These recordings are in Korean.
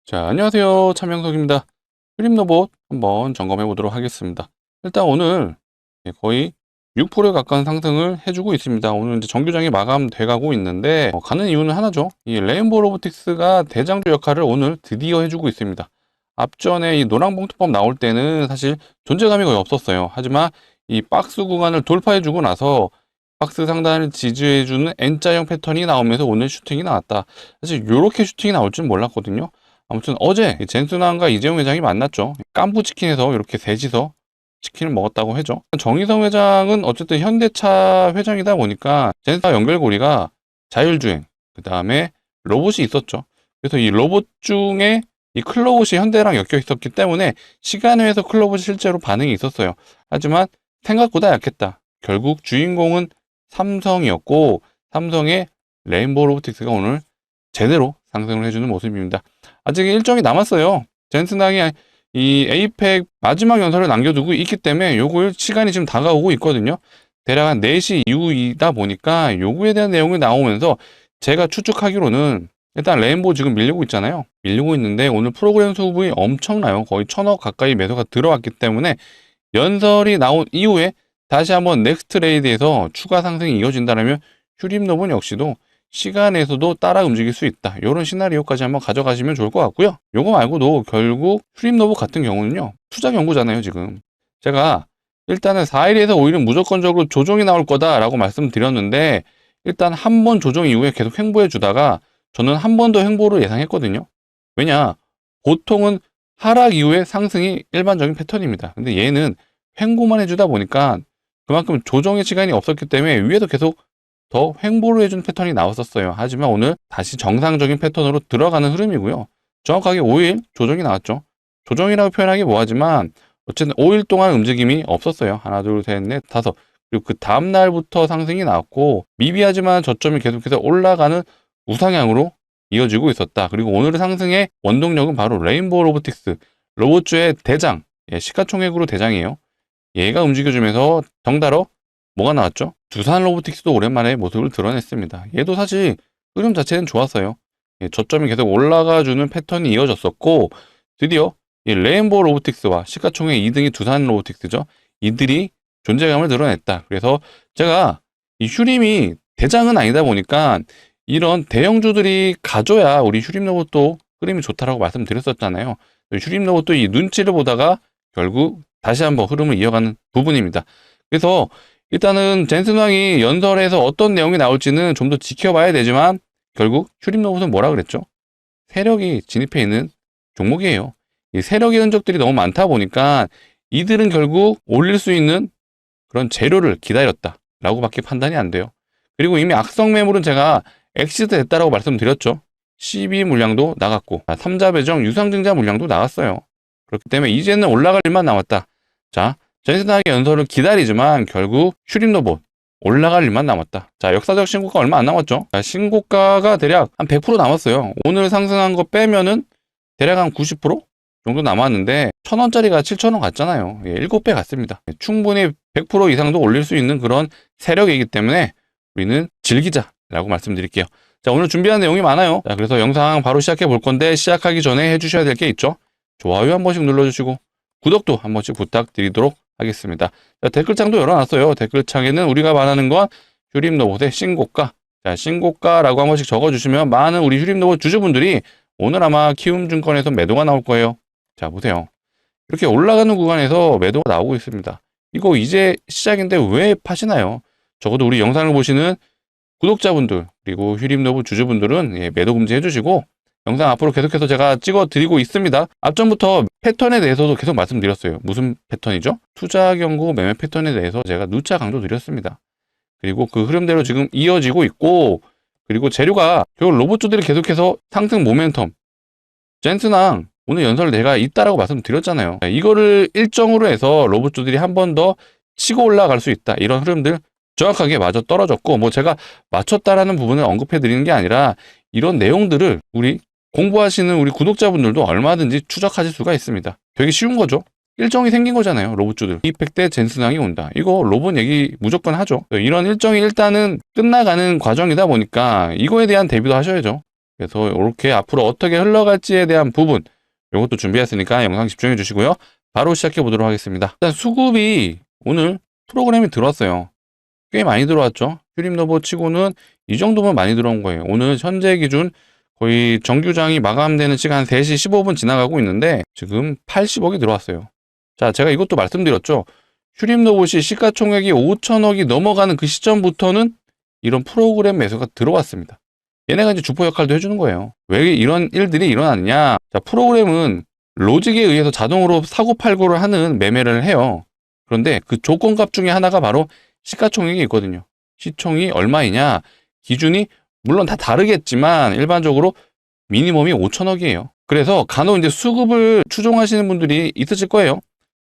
자, 안녕하세요. 차명석입니다. 휴림로봇 한번 점검해 보도록 하겠습니다. 일단 오늘 거의 6%에 가까운 상승을 해주고 있습니다. 오늘 이제 정규장이 마감돼 가고 있는데 가는 이유는 하나죠. 이 레인보우 로보틱스가 대장주 역할을 오늘 드디어 해주고 있습니다. 앞전에 이 노랑봉투법 나올 때는 사실 존재감이 거의 없었어요. 하지만 이 박스 구간을 돌파해주고 나서 박스 상단을 지지해주는 N자형 패턴이 나오면서 오늘 슈팅이 나왔다. 사실 이렇게 슈팅이 나올 줄 몰랐거든요. 아무튼 어제 젠순환과 이재용 회장이 만났죠. 깐부치킨에서 이렇게 셋이서 치킨을 먹었다고 하죠. 정의성 회장은 어쨌든 현대차 회장이다 보니까 젠스와 연결고리가 자율주행, 그 다음에 로봇이 있었죠. 그래서 이 로봇 중에 이 클로봇이 현대랑 엮여 있었기 때문에 시간외에서 클로봇이 실제로 반응이 있었어요. 하지만 생각보다 약했다. 결국 주인공은 삼성이었고 삼성의 레인보우 로보틱스가 오늘 제대로 상승을 해주는 모습입니다. 아직 일정이 남았어요. 젠슨항이 이 에이펙 마지막 연설을 남겨두고 있기 때문에 요거 시간이 지금 다가오고 있거든요. 대략 한 4시 이후이다 보니까 요거에 대한 내용이 나오면서 제가 추측하기로는 일단 레인보우 지금 밀리고 있잖아요. 밀리고 있는데 오늘 프로그램 수급이 엄청나요. 거의 1000억 가까이 매수가 들어왔기 때문에 연설이 나온 이후에 다시 한번 넥스트 레이드에서 추가 상승이 이어진다면 휴림로봇 역시도 시간에서도 따라 움직일 수 있다. 이런 시나리오까지 한번 가져가시면 좋을 것 같고요. 요거 말고도 결국 휴림로봇 같은 경우는요. 투자 연구잖아요, 지금. 제가 일단은 4일에서 5일은 무조건적으로 조정이 나올 거다라고 말씀드렸는데 일단 한 번 조정 이후에 계속 횡보해 주다가 저는 한 번 더 횡보를 예상했거든요. 왜냐? 보통은 하락 이후에 상승이 일반적인 패턴입니다. 근데 얘는 횡보만 해주다 보니까 그만큼 조정의 시간이 없었기 때문에 위에서 계속 더 횡보를 해준 패턴이 나왔었어요. 하지만 오늘 다시 정상적인 패턴으로 들어가는 흐름이고요. 정확하게 5일 조정이 나왔죠. 조정이라고 표현하기 뭐하지만 어쨌든 5일 동안 움직임이 없었어요. 하나, 둘, 셋, 넷, 다섯. 그리고 그 다음날부터 상승이 나왔고 미비하지만 저점이 계속해서 올라가는 우상향으로 이어지고 있었다. 그리고 오늘의 상승의 원동력은 바로 레인보우 로보틱스, 로봇주의 대장, 시가총액으로 대장이에요. 얘가 움직여주면서 덩달아 뭐가 나왔죠? 두산 로보틱스도 오랜만에 모습을 드러냈습니다. 얘도 사실 흐름 자체는 좋았어요. 저점이 계속 올라가주는 패턴이 이어졌었고 드디어 이 레인보우 로보틱스와 시가총액 2등이 두산 로보틱스죠. 이들이 존재감을 드러냈다. 그래서 제가 이 휴림이 대장은 아니다 보니까 이런 대형주들이 가져야 우리 휴림 로봇도 흐름이 좋다라고 말씀드렸었잖아요. 휴림 로봇도 이 눈치를 보다가 결국 다시 한번 흐름을 이어가는 부분입니다. 그래서 일단은 젠슨왕이 연설에서 어떤 내용이 나올지는 좀 더 지켜봐야 되지만 결국 휴림 로봇은 뭐라 그랬죠? 세력이 진입해 있는 종목이에요. 이 세력의 흔적들이 너무 많다 보니까 이들은 결국 올릴 수 있는 그런 재료를 기다렸다라고 밖에 판단이 안 돼요. 그리고 이미 악성 매물은 제가 엑시트 됐다라고 말씀드렸죠. 12 물량도 나갔고 3자 배정 유상증자 물량도 나갔어요. 그렇기 때문에 이제는 올라갈 일만 남았다. 자, 젠슨왕의 연설을 기다리지만 결국 휴림 로봇 올라갈 일만 남았다. 자, 역사적 신고가 얼마 안 남았죠. 자, 신고가가 대략 한 100% 남았어요. 오늘 상승한 거 빼면은 대략 한 90% 정도 남았는데 1000원짜리가 7000원 갔잖아요. 7배 갔습니다. 충분히 100% 이상도 올릴 수 있는 그런 세력이기 때문에 우리는 즐기자라고 말씀드릴게요. 자, 오늘 준비한 내용이 많아요. 자, 그래서 영상 바로 시작해 볼 건데 시작하기 전에 해주셔야 될 게 있죠. 좋아요 한 번씩 눌러주시고 구독도 한 번씩 부탁드리도록 하겠습니다. 자, 댓글창도 열어놨어요. 댓글창에는 우리가 말하는 건 휴림 로봇의 신고가. 자, 신고가라고 한 번씩 적어주시면 많은 우리 휴림 로봇 주주분들이 오늘 아마 키움증권에서 매도가 나올 거예요. 자, 보세요. 이렇게 올라가는 구간에서 매도가 나오고 있습니다. 이거 이제 시작인데 왜 파시나요? 적어도 우리 영상을 보시는 구독자분들 그리고 휴림 로봇 주주분들은 매도 금지해 주시고 영상 앞으로 계속해서 제가 찍어 드리고 있습니다. 앞전부터 패턴에 대해서도 계속 말씀드렸어요. 무슨 패턴이죠? 투자 경고 매매 패턴에 대해서 제가 누차 강조 드렸습니다. 그리고 그 흐름대로 지금 이어지고 있고 그리고 재료가 결국 로봇주들이 계속해서 상승 모멘텀 젠슨왕 오늘 연설 내가 있다라고 말씀드렸잖아요. 이거를 일정으로 해서 로봇주들이 한 번 더 치고 올라갈 수 있다. 이런 흐름들 정확하게 맞아 떨어졌고 뭐 제가 맞췄다라는 부분을 언급해 드리는 게 아니라 이런 내용들을 우리 공부하시는 우리 구독자분들도 얼마든지 추적하실 수가 있습니다. 되게 쉬운 거죠. 일정이 생긴 거잖아요. 로봇주들. 이펙 때 젠슨왕이 온다. 이거 로봇 얘기 무조건 하죠. 이런 일정이 일단은 끝나가는 과정이다 보니까 이거에 대한 대비도 하셔야죠. 그래서 이렇게 앞으로 어떻게 흘러갈지에 대한 부분 이것도 준비했으니까 영상 집중해 주시고요. 바로 시작해 보도록 하겠습니다. 일단 수급이 오늘 프로그램이 들어왔어요. 꽤 많이 들어왔죠. 휴림노보 치고는 이 정도면 많이 들어온 거예요. 오늘 현재 기준 거의 정규장이 마감되는 시간 3시 15분 지나가고 있는데 지금 80억이 들어왔어요. 자, 제가 이것도 말씀드렸죠. 휴림노봇이 시가총액이 5천억이 넘어가는 그 시점부터는 이런 프로그램 매수가 들어왔습니다. 얘네가 이제 주포 역할도 해주는 거예요. 왜 이런 일들이 일어나느냐? 자, 프로그램은 로직에 의해서 자동으로 사고팔고를 하는 매매를 해요. 그런데 그 조건값 중에 하나가 바로 시가총액이 있거든요. 시총이 얼마이냐? 기준이 물론 다 다르겠지만 일반적으로 미니멈이 5천억이에요. 그래서 간혹 이제 수급을 추종하시는 분들이 있으실 거예요.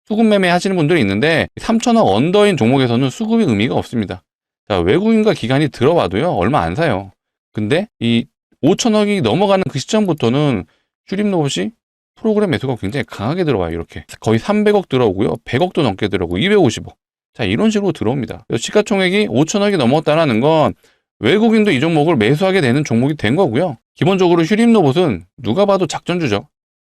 수급 매매 하시는 분들이 있는데 3천억 언더인 종목에서는 수급이 의미가 없습니다. 자, 외국인과 기관이 들어와도요, 얼마 안 사요. 근데 이 5천억이 넘어가는 그 시점부터는 휴림노봇이 프로그램 매수가 굉장히 강하게 들어와요. 이렇게 거의 300억 들어오고요, 100억도 넘게 들어오고 250억. 자, 이런 식으로 들어옵니다. 시가총액이 5천억이 넘었다는 건 외국인도 이 종목을 매수하게 되는 종목이 된 거고요. 기본적으로 휴림노봇은 누가 봐도 작전주죠.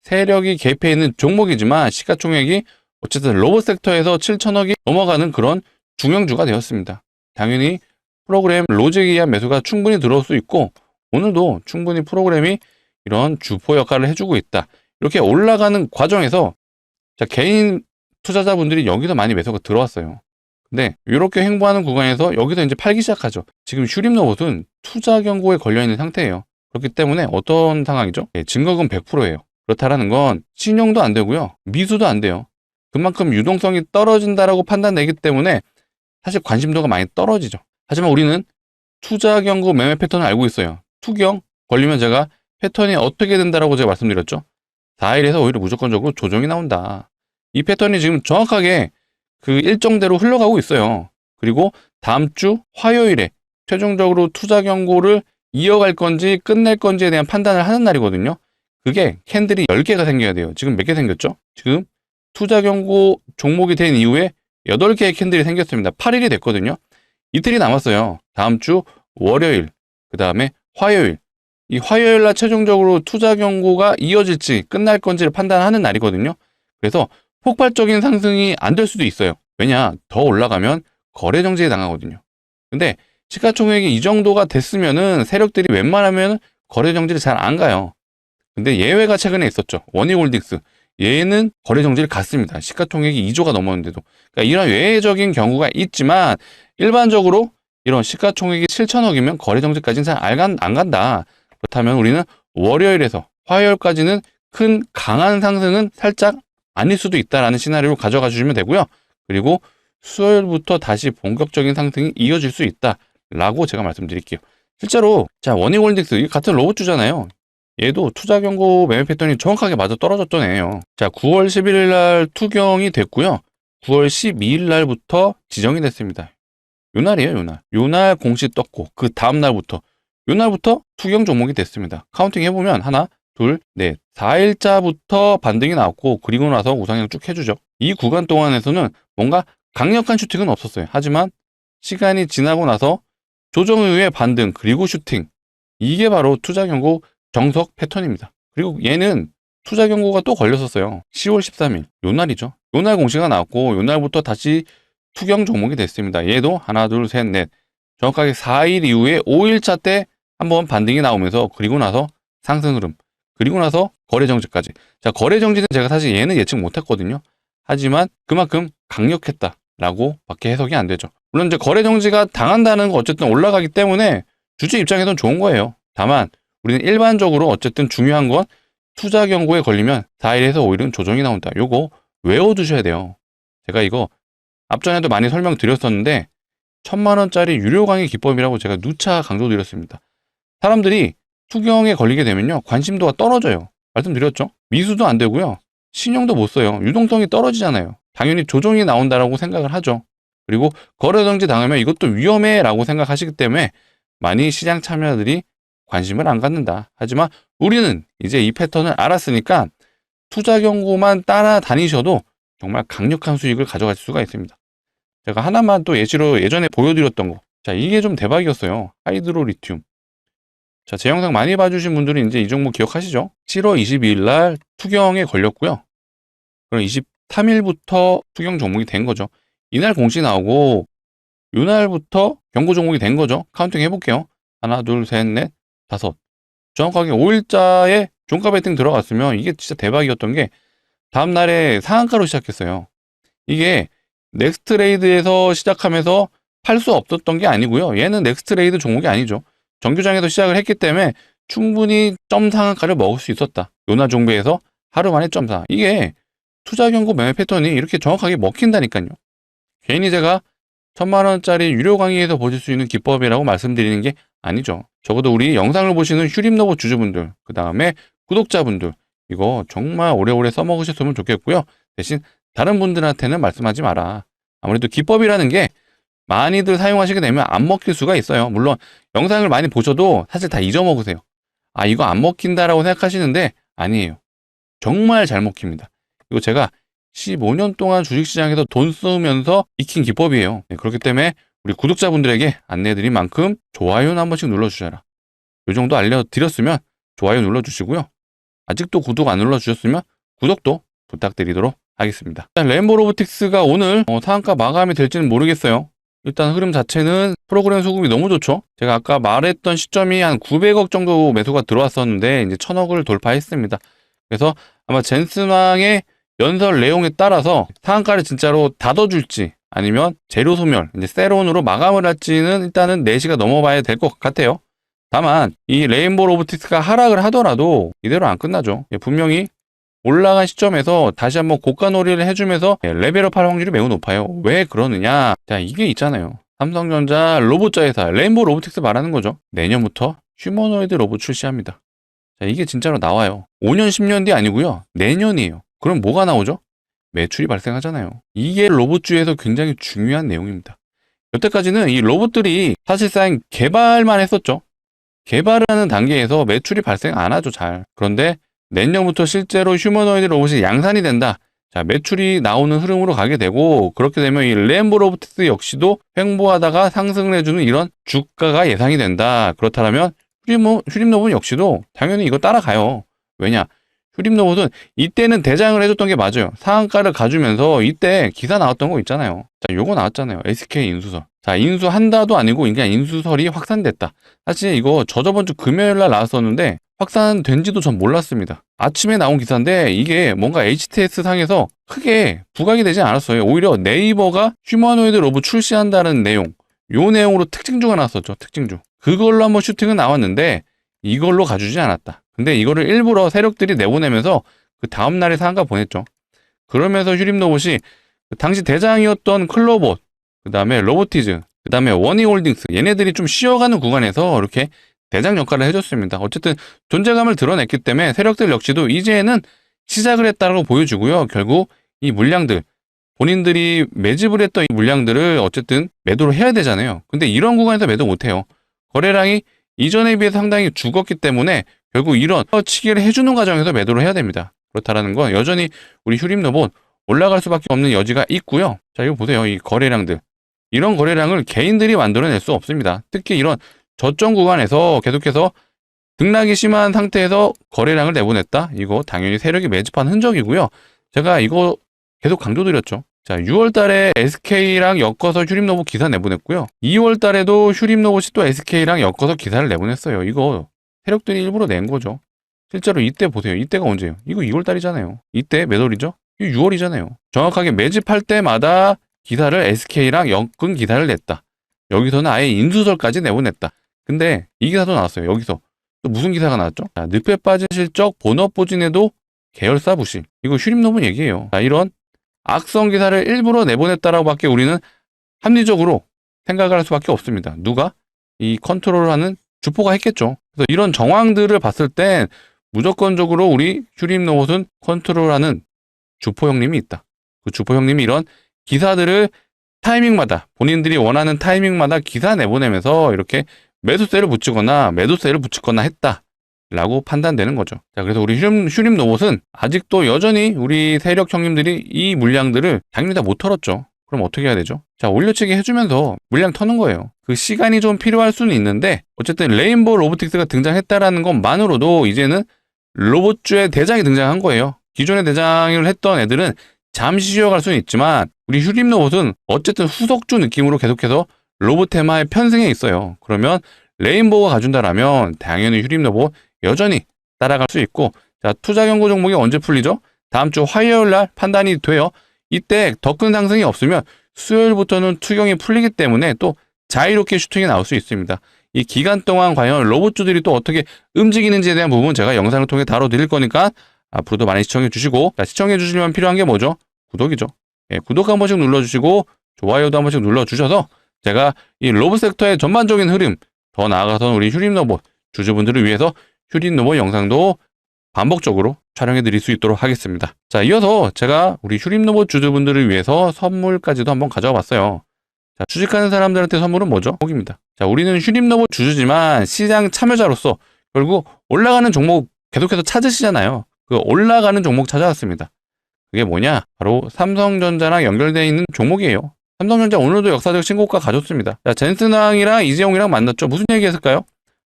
세력이 개입해 있는 종목이지만 시가총액이 어쨌든 로봇 섹터에서 7천억이 넘어가는 그런 중형주가 되었습니다. 당연히 프로그램 로직에 의한 매수가 충분히 들어올 수 있고 오늘도 충분히 프로그램이 이런 주포 역할을 해주고 있다. 이렇게 올라가는 과정에서 자, 개인 투자자분들이 여기서 많이 매수가 들어왔어요. 근데 이렇게 횡보하는 구간에서 여기서 이제 팔기 시작하죠. 지금 휴림노봇은 투자 경고에 걸려있는 상태예요. 그렇기 때문에 어떤 상황이죠? 증거금 100%예요. 그렇다라는 건 신용도 안 되고요. 미수도 안 돼요. 그만큼 유동성이 떨어진다라고 판단되기 때문에 사실 관심도가 많이 떨어지죠. 하지만 우리는 투자 경고 매매 패턴을 알고 있어요. 투경 걸리면 제가 패턴이 어떻게 된다라고 제가 말씀드렸죠. 4일에서 오히려 무조건적으로 조정이 나온다. 이 패턴이 지금 정확하게 그 일정대로 흘러가고 있어요. 그리고 다음 주 화요일에 최종적으로 투자 경고를 이어갈 건지 끝낼 건지에 대한 판단을 하는 날이거든요. 그게 캔들이 10개가 생겨야 돼요. 지금 몇 개 생겼죠? 지금 투자 경고 종목이 된 이후에 8개의 캔들이 생겼습니다. 8일이 됐거든요. 이틀이 남았어요. 다음 주 월요일, 그 다음에 화요일. 이 화요일 날 최종적으로 투자 경고가 이어질지 끝날 건지를 판단하는 날이거든요. 그래서 폭발적인 상승이 안 될 수도 있어요. 왜냐? 더 올라가면 거래 정지에 당하거든요. 근데 시가총액이 이 정도가 됐으면은 세력들이 웬만하면 거래 정지를 잘 안 가요. 근데 예외가 최근에 있었죠. 원희홀딩스. 얘는 거래 정지를 갔습니다. 시가총액이 2조가 넘었는데도. 그러니까 이런 외적인 경우가 있지만 일반적으로 이런 시가총액이 7천억이면 거래 정지까지는 잘 안 간다. 그렇다면 우리는 월요일에서 화요일까지는 큰 강한 상승은 살짝 아닐 수도 있다라는 시나리오를 가져가 주시면 되고요. 그리고 수요일부터 다시 본격적인 상승이 이어질 수 있다라고 제가 말씀드릴게요. 실제로 자, 원희홀딩스 같은 로봇주잖아요. 얘도 투자 경고 매매 패턴이 정확하게 맞아 떨어졌던 애예요. 자, 9월 11일 날 투경이 됐고요. 9월 12일 날부터 지정이 됐습니다. 요 날이에요, 요 날. 요 날 공시 떴고 그 다음 날부터 요 날부터 투경 종목이 됐습니다. 카운팅 해보면 하나, 둘, 넷, 4일자부터 반등이 나왔고 그리고 나서 우상향 쭉 해주죠. 이 구간 동안에서는 뭔가 강력한 슈팅은 없었어요. 하지만 시간이 지나고 나서 조정 이후에 반등 그리고 슈팅, 이게 바로 투자 경고 정석 패턴입니다. 그리고 얘는 투자 경고가 또 걸렸었어요. 10월 13일 요 날이죠. 요 날 공시가 나왔고 요 날부터 다시 투경 종목이 됐습니다. 얘도 하나, 둘, 셋, 넷, 정확하게 4일 이후에 5일차 때 한번 반등이 나오면서 그리고 나서 상승 흐름, 그리고 나서 거래 정지까지. 자, 거래 정지는 제가 사실 얘는 예측 못했거든요. 하지만 그만큼 강력했다라고 밖에 해석이 안 되죠. 물론 이제 거래 정지가 당한다는 거 어쨌든 올라가기 때문에 주주 입장에서는 좋은 거예요. 다만 우리는 일반적으로 어쨌든 중요한 건 투자 경고에 걸리면 4일에서 5일은 조정이 나온다. 요거 외워두셔야 돼요. 제가 이거 앞전에도 많이 설명드렸었는데 1,000만 원짜리 유료 강의 기법이라고 제가 누차 강조드렸습니다. 사람들이 투경에 걸리게 되면요, 관심도가 떨어져요. 말씀드렸죠? 미수도 안 되고요, 신용도 못 써요. 유동성이 떨어지잖아요. 당연히 조정이 나온다라고 생각을 하죠. 그리고 거래 정지 당하면 이것도 위험해라고 생각하시기 때문에 많이 시장 참여자들이 관심을 안 갖는다. 하지만 우리는 이제 이 패턴을 알았으니까 투자 경고만 따라다니셔도 정말 강력한 수익을 가져가실 수가 있습니다. 제가 하나만 또 예시로 예전에 보여드렸던 거. 자, 이게 좀 대박이었어요. 하이드로 리튬. 자, 제 영상 많이 봐주신 분들은 이제 이 종목 기억하시죠? 7월 22일 날 투경에 걸렸고요. 그럼 23일부터 투경 종목이 된 거죠. 이날 공시 나오고 이날부터 경고 종목이 된 거죠. 카운팅 해볼게요. 하나, 둘, 셋, 넷, 다섯. 정확하게 5일자에 종가 베팅 들어갔으면 이게 진짜 대박이었던 게 다음날에 상한가로 시작했어요. 이게 넥스트레이드에서 시작하면서 팔 수 없었던 게 아니고요. 얘는 넥스트레이드 종목이 아니죠. 정규장에서 시작을 했기 때문에 충분히 점 상한가를 먹을 수 있었다. 요나 종배에서 하루 만에 점상. 이게 투자 경고 매매 패턴이 이렇게 정확하게 먹힌다니까요. 괜히 제가 1000만원짜리 유료 강의에서 보실 수 있는 기법이라고 말씀드리는 게 아니죠. 적어도 우리 영상을 보시는 휴림로봇 주주분들, 그 다음에 구독자분들, 이거 정말 오래오래 써먹으셨으면 좋겠고요. 대신 다른 분들한테는 말씀하지 마라. 아무래도 기법이라는 게 많이들 사용하시게 되면 안 먹힐 수가 있어요. 물론 영상을 많이 보셔도 사실 다 잊어먹으세요. 아, 이거 안 먹힌다라고 생각하시는데 아니에요. 정말 잘 먹힙니다. 이거 제가 15년 동안 주식시장에서 돈 쓰면서 익힌 기법이에요. 네, 그렇기 때문에 우리 구독자분들에게 안내해드린 만큼 좋아요는 한 번씩 눌러주셔라. 이 정도 알려드렸으면 좋아요 눌러주시고요. 아직도 구독 안 눌러주셨으면 구독도 부탁드리도록 하겠습니다. 일단 레인보우 로보틱스가 오늘 상한가 마감이 될지는 모르겠어요. 일단 흐름 자체는 프로그램 수급이 너무 좋죠. 제가 아까 말했던 시점이 한 900억 정도 매수가 들어왔었는데 이제 1000억을 돌파했습니다. 그래서 아마 젠슨왕의 연설 내용에 따라서 상한가를 진짜로 닫아줄지 아니면 재료 소멸, 이제 세론으로 마감을 할지는 일단은 4시가 넘어봐야 될 것 같아요. 다만 이 레인보우 로보틱스가 하락을 하더라도 이대로 안 끝나죠. 분명히 올라간 시점에서 다시 한번 고가놀이를 해주면서 레벨업 할 확률이 매우 높아요. 왜 그러느냐? 자, 이게 있잖아요. 삼성전자 로봇자 회사 레인보우 로보틱스 말하는 거죠. 내년부터 휴머노이드 로봇 출시합니다. 자, 이게 진짜로 나와요. 5년, 10년 뒤 아니고요. 내년이에요. 그럼 뭐가 나오죠? 매출이 발생하잖아요. 이게 로봇주에서 굉장히 중요한 내용입니다. 여태까지는 이 로봇들이 사실상 개발만 했었죠. 개발하는 단계에서 매출이 발생 안 하죠, 잘. 그런데 내년부터 실제로 휴머노이드 로봇이 양산이 된다. 자, 매출이 나오는 흐름으로 가게 되고, 그렇게 되면 이 레인보우 로보틱스 역시도 횡보하다가 상승을 해주는 이런 주가가 예상이 된다. 그렇다면 휴림 로봇 역시도 당연히 이거 따라가요. 왜냐? 휴림 로봇은 이때는 대장을 해줬던 게 맞아요. 상한가를 가주면서 이때 기사 나왔던 거 있잖아요. 자, 요거 나왔잖아요. SK 인수설. 자, 인수한다도 아니고 그냥 인수설이 확산됐다. 사실 이거 저번 주 금요일 날 나왔었는데 확산된지도 전 몰랐습니다. 아침에 나온 기사인데 이게 뭔가 HTS 상에서 크게 부각이 되지 않았어요. 오히려 네이버가 휴머노이드 로봇 출시한다는 내용, 요 내용으로 특징주가 나왔었죠. 특징주. 그걸로 한번 슈팅은 나왔는데 이걸로 가주지 않았다. 근데 이거를 일부러 세력들이 내보내면서 그 다음날에 상한가 보냈죠. 그러면서 휴림 로봇이 당시 대장이었던 클로봇, 그 다음에 로보티즈, 그 다음에 원희홀딩스, 얘네들이 좀 쉬어가는 구간에서 이렇게 대장 역할을 해줬습니다. 어쨌든 존재감을 드러냈기 때문에 세력들 역시도 이제는 시작을 했다고 보여주고요. 결국 이 물량들, 본인들이 매집을 했던 이 물량들을 어쨌든 매도를 해야 되잖아요. 근데 이런 구간에서 매도 못해요. 거래량이 이전에 비해서 상당히 죽었기 때문에 결국 이런 치기를 해주는 과정에서 매도를 해야 됩니다. 그렇다라는 건 여전히 우리 휴림 로봇 올라갈 수밖에 없는 여지가 있고요. 자, 이거 보세요. 이 거래량들. 이런 거래량을 개인들이 만들어낼 수 없습니다. 특히 이런 저점 구간에서 계속해서 등락이 심한 상태에서 거래량을 내보냈다? 이거 당연히 세력이 매집한 흔적이고요. 제가 이거 계속 강조드렸죠. 자, 6월 달에 SK랑 엮어서 휴림 로봇 기사 내보냈고요. 2월 달에도 휴림 로봇이 또 SK랑 엮어서 기사를 내보냈어요. 이거 세력들이 일부러 낸 거죠. 실제로 이때 보세요. 이때가 언제예요? 이거 2월 달이잖아요. 이때 몇 월이죠? 이거 6월이잖아요. 정확하게 매집할 때마다 기사를 SK랑 엮은 기사를 냈다. 여기서는 아예 인수설까지 내보냈다. 근데 이 기사도 나왔어요. 여기서 또 무슨 기사가 나왔죠? 자, 늪에 빠진 실적 본업 보진에도 계열사 부실. 이거 휴림 로봇 얘기예요. 자, 이런 악성 기사를 일부러 내보냈다라고 밖에 우리는 합리적으로 생각을 할 수밖에 없습니다. 누가? 이 컨트롤하는 주포가 했겠죠. 그래서 이런 정황들을 봤을 땐 무조건적으로 우리 휴림 로봇은 컨트롤하는 주포 형님이 있다. 그 주포 형님이 이런 기사들을 타이밍마다 본인들이 원하는 타이밍마다 기사 내보내면서 이렇게 매수세를 붙이거나 매도세를 붙이거나 했다라고 판단되는 거죠. 자, 그래서 우리 휴림 로봇은 아직도 여전히 우리 세력 형님들이 이 물량들을 당연히 다 못 털었죠. 그럼 어떻게 해야 되죠? 자, 올려치기 해주면서 물량 터는 거예요. 그 시간이 좀 필요할 수는 있는데 어쨌든 레인보우 로보틱스가 등장했다라는 것만으로도 이제는 로봇주의 대장이 등장한 거예요. 기존의 대장을 했던 애들은 잠시 쉬어갈 수는 있지만 우리 휴림 로봇은 어쨌든 후속주 느낌으로 계속해서 로봇 테마에 편승해 있어요. 그러면 레인보우가 가준다라면 당연히 휴림 로봇 여전히 따라갈 수 있고, 자, 투자 경고 종목이 언제 풀리죠? 다음 주 화요일 날 판단이 돼요. 이때 더 큰 상승이 없으면 수요일부터는 투경이 풀리기 때문에 또 자유롭게 슈팅이 나올 수 있습니다. 이 기간 동안 과연 로봇주들이 또 어떻게 움직이는지에 대한 부분 제가 영상을 통해 다뤄드릴 거니까 앞으로도 많이 시청해 주시고, 자, 시청해 주시려면 필요한 게 뭐죠? 구독이죠. 예, 구독 한 번씩 눌러주시고 좋아요도 한 번씩 눌러주셔서 제가 이 로봇 섹터의 전반적인 흐름, 더 나아가서는 우리 휴림 로봇 주주분들을 위해서 휴림 로봇 영상도 반복적으로 촬영해 드릴 수 있도록 하겠습니다. 자, 이어서 제가 우리 휴림 로봇 주주분들을 위해서 선물까지도 한번 가져와 봤어요. 자, 주식하는 사람들한테 선물은 뭐죠? 복입니다. 자, 우리는 휴림 로봇 주주지만 시장 참여자로서 결국 올라가는 종목 계속해서 찾으시잖아요. 그 올라가는 종목 찾아왔습니다. 그게 뭐냐? 바로 삼성전자랑 연결되어 있는 종목이에요. 삼성전자 오늘도 역사적 신고가 가졌습니다. 자, 젠슨왕이랑 이재용이랑 만났죠. 무슨 얘기 했을까요?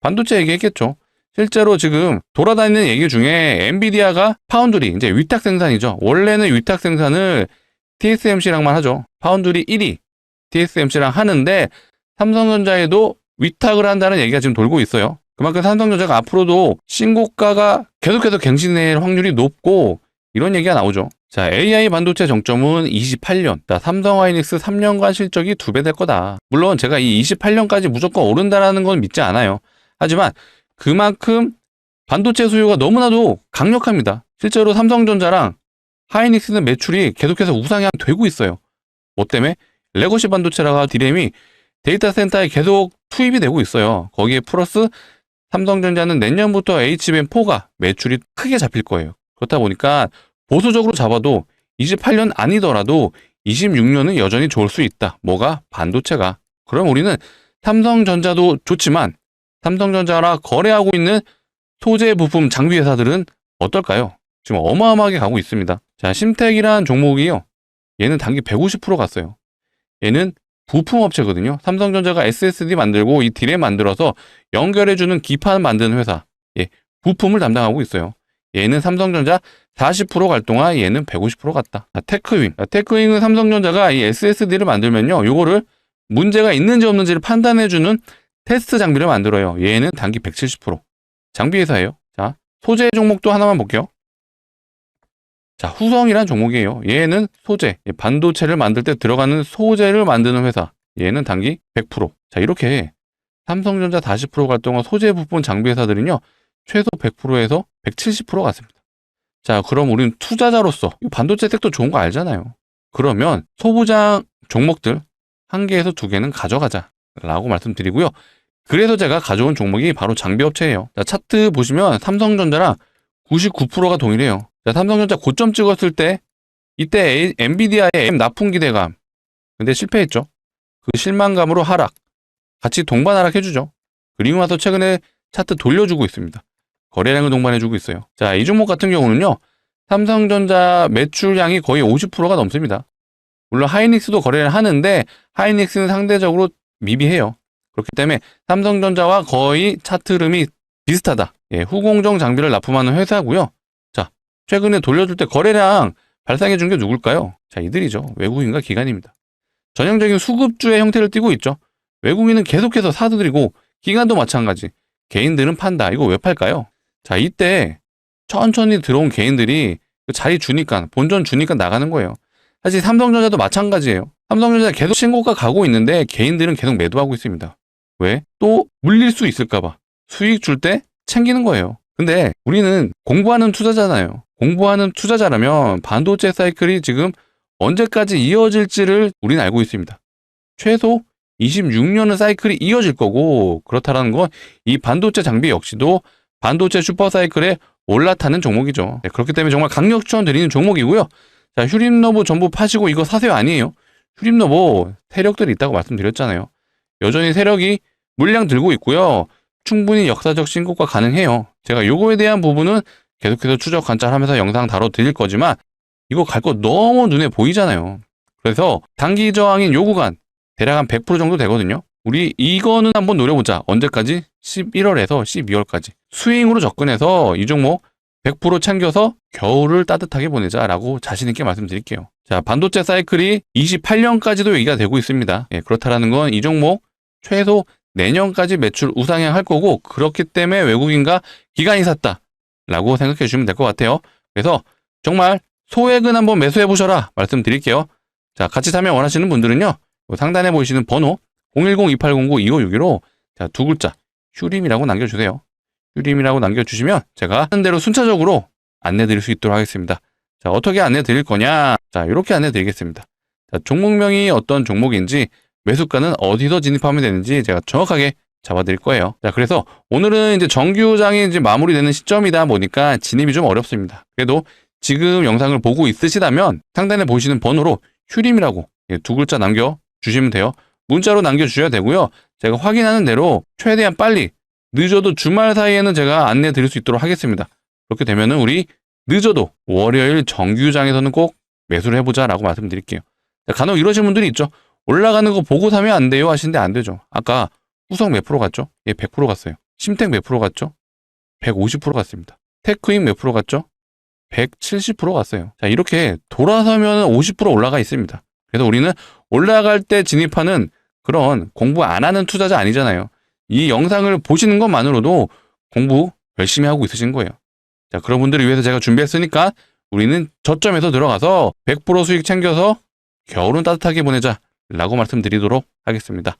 반도체 얘기했겠죠. 실제로 지금 돌아다니는 얘기 중에 엔비디아가 파운드리, 이제 위탁 생산이죠. 원래는 위탁 생산을 TSMC랑만 하죠. 파운드리 1위 TSMC랑 하는데 삼성전자에도 위탁을 한다는 얘기가 지금 돌고 있어요. 그만큼 삼성전자가 앞으로도 신고가가 계속해서 갱신될 확률이 높고 이런 얘기가 나오죠. 자, AI 반도체 정점은 28년. 자, 삼성 하이닉스 3년간 실적이 2배 될 거다. 물론 제가 이 28년까지 무조건 오른다라는 건 믿지 않아요. 하지만 그만큼 반도체 수요가 너무나도 강력합니다. 실제로 삼성전자랑 하이닉스는 매출이 계속해서 우상향 되고 있어요. 뭐 때문에? 레거시 반도체라가 디램이 데이터 센터에 계속 투입이 되고 있어요. 거기에 플러스 삼성전자는 내년부터 HBM4가 매출이 크게 잡힐 거예요. 그렇다 보니까 보수적으로 잡아도 28년 아니더라도 26년은 여전히 좋을 수 있다. 뭐가? 반도체가. 그럼 우리는 삼성전자도 좋지만 삼성전자랑 거래하고 있는 소재 부품 장비 회사들은 어떨까요? 지금 어마어마하게 가고 있습니다. 자, 심텍이라는 종목이요. 얘는 단기 150% 갔어요. 얘는 부품 업체거든요. 삼성전자가 SSD 만들고 이 디램 만들어서 연결해주는 기판 만드는 회사. 예, 부품을 담당하고 있어요. 얘는 삼성전자 40%갈 동안 얘는 150% 갔다. 자, 테크윙. 테크윙은 삼성전자가 이 SSD를 만들면요, 요거를 문제가 있는지 없는지를 판단해주는 테스트 장비를 만들어요. 얘는 단기 170%. 장비 회사예요. 자, 소재 종목도 하나만 볼게요. 자, 후성이란 종목이에요. 얘는 소재, 반도체를 만들 때 들어가는 소재를 만드는 회사. 얘는 단기 100%. 자, 이렇게 삼성전자 40%갈 동안 소재 부품 장비 회사들은요, 최소 100%에서 170% 갔습니다. 자, 그럼 우리는 투자자로서 이 반도체 섹터 좋은 거 알잖아요. 그러면 소부장 종목들 1개에서 2개는 가져가자 라고 말씀드리고요. 그래서 제가 가져온 종목이 바로 장비업체예요. 자, 차트 보시면 삼성전자랑 99%가 동일해요. 자, 삼성전자 고점 찍었을 때 이때 엔비디아의 M 납품 기대감, 근데 실패했죠. 그 실망감으로 하락, 같이 동반 하락해주죠. 그리고 나서 최근에 차트 돌려주고 있습니다. 거래량을 동반해주고 있어요. 자, 이 종목 같은 경우는요, 삼성전자 매출량이 거의 50%가 넘습니다. 물론 하이닉스도 거래를 하는데 하이닉스는 상대적으로 미비해요. 그렇기 때문에 삼성전자와 거의 차트 흐름이 비슷하다. 예, 후공정 장비를 납품하는 회사고요. 자, 최근에 돌려줄 때 거래량 발생해 준 게 누굴까요? 자, 이들이죠. 외국인과 기관입니다. 전형적인 수급주의 형태를 띠고 있죠. 외국인은 계속해서 사들이고 기관도 마찬가지. 개인들은 판다. 이거 왜 팔까요? 자, 이때 천천히 들어온 개인들이 자리 주니까, 본전 주니까 나가는 거예요. 사실 삼성전자도 마찬가지예요. 삼성전자 계속 신고가 가고 있는데 개인들은 계속 매도하고 있습니다. 왜? 또 물릴 수 있을까봐. 수익 줄 때 챙기는 거예요. 근데 우리는 공부하는 투자자잖아요. 공부하는 투자자라면 반도체 사이클이 지금 언제까지 이어질지를 우리는 알고 있습니다. 최소 26년은 사이클이 이어질 거고, 그렇다는 건 이 반도체 장비 역시도 반도체 슈퍼 사이클에 올라타는 종목이죠. 네, 그렇기 때문에 정말 강력 추천드리는 종목이고요. 자, 휴림로봇 전부 파시고 이거 사세요 아니에요. 휴림로봇 세력들이 있다고 말씀드렸잖아요. 여전히 세력이 물량 들고 있고요. 충분히 역사적 신고가 가능해요. 제가 요거에 대한 부분은 계속해서 추적 관찰하면서 영상 다뤄드릴 거지만 이거 갈 거 너무 눈에 보이잖아요. 그래서 단기 저항인 요 구간 대략 한 100% 정도 되거든요. 우리 이거는 한번 노려보자. 언제까지? 11월에서 12월까지. 스윙으로 접근해서 이 종목 100% 챙겨서 겨울을 따뜻하게 보내자라고 자신 있게 말씀드릴게요. 자, 반도체 사이클이 28년까지도 얘기가 되고 있습니다. 예, 그렇다라는 건 이 종목 최소 내년까지 매출 우상향 할 거고, 그렇기 때문에 외국인과 기관이 샀다라고 생각해 주시면 될 것 같아요. 그래서 정말 소액은 한번 매수해 보셔라 말씀드릴게요. 자, 같이 참여 원하시는 분들은요, 상단에 보이시는 번호 010-2809-2561로 자, 두 글자 휴림이라고 남겨주세요. 휴림이라고 남겨주시면 제가 하는 대로 순차적으로 안내 드릴 수 있도록 하겠습니다. 자, 어떻게 안내 드릴 거냐? 자, 이렇게 안내 드리겠습니다. 자, 종목명이 어떤 종목인지, 매수가는 어디서 진입하면 되는지 제가 정확하게 잡아드릴 거예요. 자, 그래서 오늘은 이제 정규장이 이제 마무리되는 시점이다 보니까 진입이 좀 어렵습니다. 그래도 지금 영상을 보고 있으시다면 상단에 보시는 번호로 휴림이라고 두 글자 남겨주시면 돼요. 문자로 남겨주셔야 되고요. 제가 확인하는 대로 최대한 빨리, 늦어도 주말 사이에는 제가 안내 드릴 수 있도록 하겠습니다. 그렇게 되면은 우리 늦어도 월요일 정규장에서는 꼭 매수를 해보자 라고 말씀드릴게요. 자, 간혹 이러신 분들이 있죠. 올라가는 거 보고 사면 안 돼요 하시는데 안 되죠. 아까 후성 몇 프로 갔죠? 예, 100% 갔어요. 심택 몇 프로 갔죠? 150% 갔습니다. 테크인 몇 프로 갔죠? 170% 갔어요. 자, 이렇게 돌아서면 50% 올라가 있습니다. 그래서 우리는 올라갈 때 진입하는 그런 공부 안 하는 투자자 아니잖아요. 이 영상을 보시는 것만으로도 공부 열심히 하고 있으신 거예요. 자, 그런 분들을 위해서 제가 준비했으니까 우리는 저점에서 들어가서 100% 수익 챙겨서 겨울은 따뜻하게 보내자 라고 말씀드리도록 하겠습니다.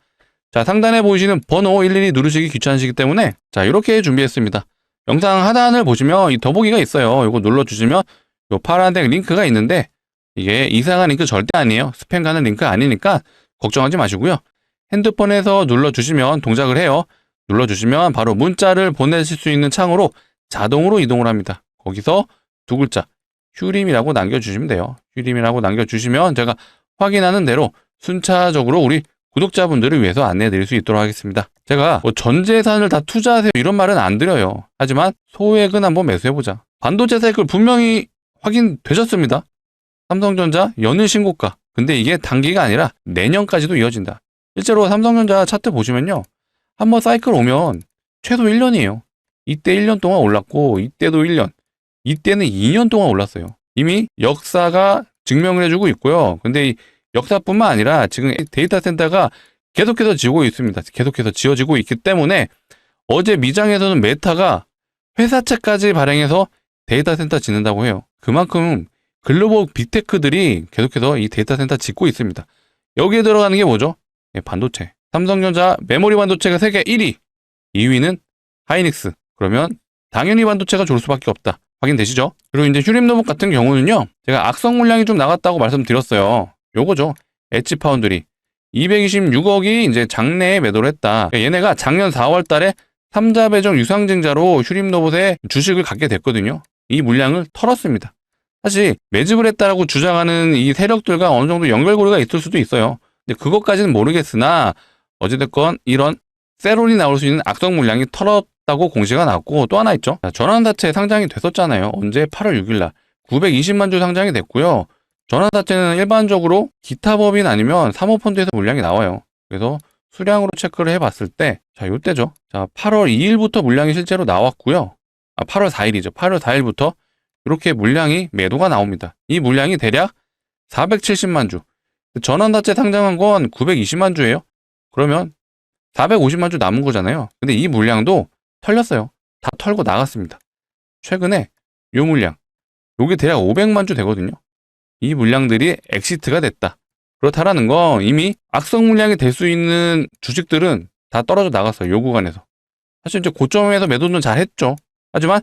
자, 상단에 보이시는 번호 일일이 누르시기 귀찮으시기 때문에 자, 이렇게 준비했습니다. 영상 하단을 보시면 이 더보기가 있어요. 이거 눌러주시면 이 파란색 링크가 있는데, 이게 이상한 링크 절대 아니에요. 스팸 가는 링크 아니니까 걱정하지 마시고요. 핸드폰에서 눌러주시면 동작을 해요. 눌러주시면 바로 문자를 보내실 수 있는 창으로 자동으로 이동을 합니다. 거기서 두 글자 휴림이라고 남겨주시면 돼요. 휴림이라고 남겨주시면 제가 확인하는 대로 순차적으로 우리 구독자분들을 위해서 안내해 드릴 수 있도록 하겠습니다. 제가 뭐 전 재산을 다 투자하세요 이런 말은 안 드려요. 하지만 소액은 한번 매수해보자. 반도체 사이클 분명히 확인되셨습니다. 삼성전자 연일 신고가. 근데 이게 단기가 아니라 내년까지도 이어진다. 실제로 삼성전자 차트 보시면요, 한번 사이클 오면 최소 1년이에요. 이때 1년 동안 올랐고, 이때도 1년, 이때는 2년 동안 올랐어요. 이미 역사가 증명을 해주고 있고요. 근데 이 역사뿐만 아니라 지금 데이터 센터가 계속해서 지고 있습니다. 계속해서 지어지고 있기 때문에 어제 미장에서는 메타가 회사채까지 발행해서 데이터 센터 짓는다고 해요. 그만큼 글로벌 빅테크들이 계속해서 이 데이터 센터 짓고 있습니다. 여기에 들어가는 게 뭐죠? 반도체. 삼성전자 메모리 반도체가 세계 1위, 2위는 하이닉스. 그러면 당연히 반도체가 좋을 수밖에 없다. 확인되시죠? 그리고 이제 휴림로봇 같은 경우는요, 제가 악성 물량이 좀 나갔다고 말씀드렸어요. 요거죠. 엣지 파운드리 226억이 이제 장내에 매도를 했다. 얘네가 작년 4월 달에 3자 배정 유상증자로 휴림로봇의 주식을 갖게 됐거든요. 이 물량을 털었습니다. 사실 매집을 했다라고 주장하는 이 세력들과 어느 정도 연결고리가 있을 수도 있어요. 근데 그것까지는 모르겠으나 어찌됐건 이런 세론이 나올 수 있는 악성 물량이 털었다고 공시가 나왔고, 또 하나 있죠. 전환사채 상장이 됐었잖아요. 언제? 8월 6일날 920만 주 상장이 됐고요. 전환사채는 일반적으로 기타 법인 아니면 사모펀드에서 물량이 나와요. 그래서 수량으로 체크를 해봤을 때, 자, 요때죠. 자, 8월 2일부터 물량이 실제로 나왔고요. 8월 4일이죠. 8월 4일부터 이렇게 물량이 매도가 나옵니다. 이 물량이 대략 470만 주. 전환사채 상장한 건 920만 주예요. 그러면 450만 주 남은 거잖아요. 근데 이 물량도 털렸어요. 다 털고 나갔습니다. 최근에 요 물량, 요게 대략 500만 주 되거든요. 이 물량들이 엑시트가 됐다. 그렇다라는 건 이미 악성 물량이 될 수 있는 주식들은 다 떨어져 나갔어요. 요 구간에서. 사실 이제 고점에서 매도는 잘 했죠. 하지만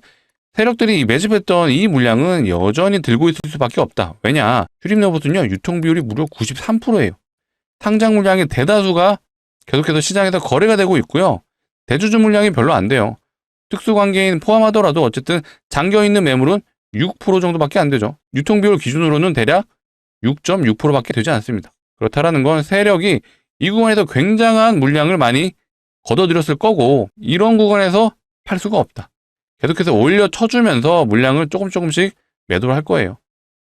세력들이 매집했던 이 물량은 여전히 들고 있을 수밖에 없다. 왜냐? 휴림로봇은요, 유통 비율이 무려 93%예요. 상장 물량의 대다수가 계속해서 시장에서 거래가 되고 있고요. 대주주 물량이 별로 안 돼요. 특수관계인 포함하더라도 어쨌든 잠겨있는 매물은 6% 정도밖에 안 되죠. 유통 비율 기준으로는 대략 6.6%밖에 되지 않습니다. 그렇다라는 건 세력이 이 구간에서 굉장한 물량을 많이 걷어들였을 거고, 이런 구간에서 팔 수가 없다. 계속해서 올려 쳐주면서 물량을 조금씩 매도를 할 거예요.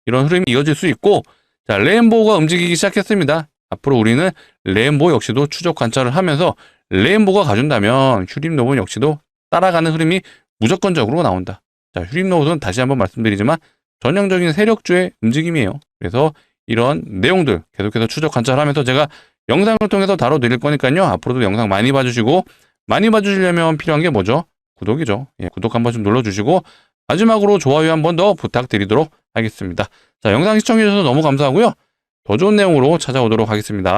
이런 흐름이 이어질 수 있고, 자, 레인보우가 움직이기 시작했습니다. 앞으로 우리는 레인보우 역시도 추적 관찰을 하면서 레인보우가 가준다면 휴림로봇 역시도 따라가는 흐름이 무조건적으로 나온다. 자, 휴림로봇은 다시 한번 말씀드리지만 전형적인 세력주의 움직임이에요. 그래서 이런 내용들 계속해서 추적 관찰하면서 제가 영상을 통해서 다뤄드릴 거니까요. 앞으로도 영상 많이 봐주시고, 많이 봐주시려면 필요한 게 뭐죠? 구독이죠. 예, 구독 한번 좀 눌러주시고 마지막으로 좋아요 한번 더 부탁드리도록 하겠습니다. 자, 영상 시청해주셔서 너무 감사하고요. 더 좋은 내용으로 찾아오도록 하겠습니다.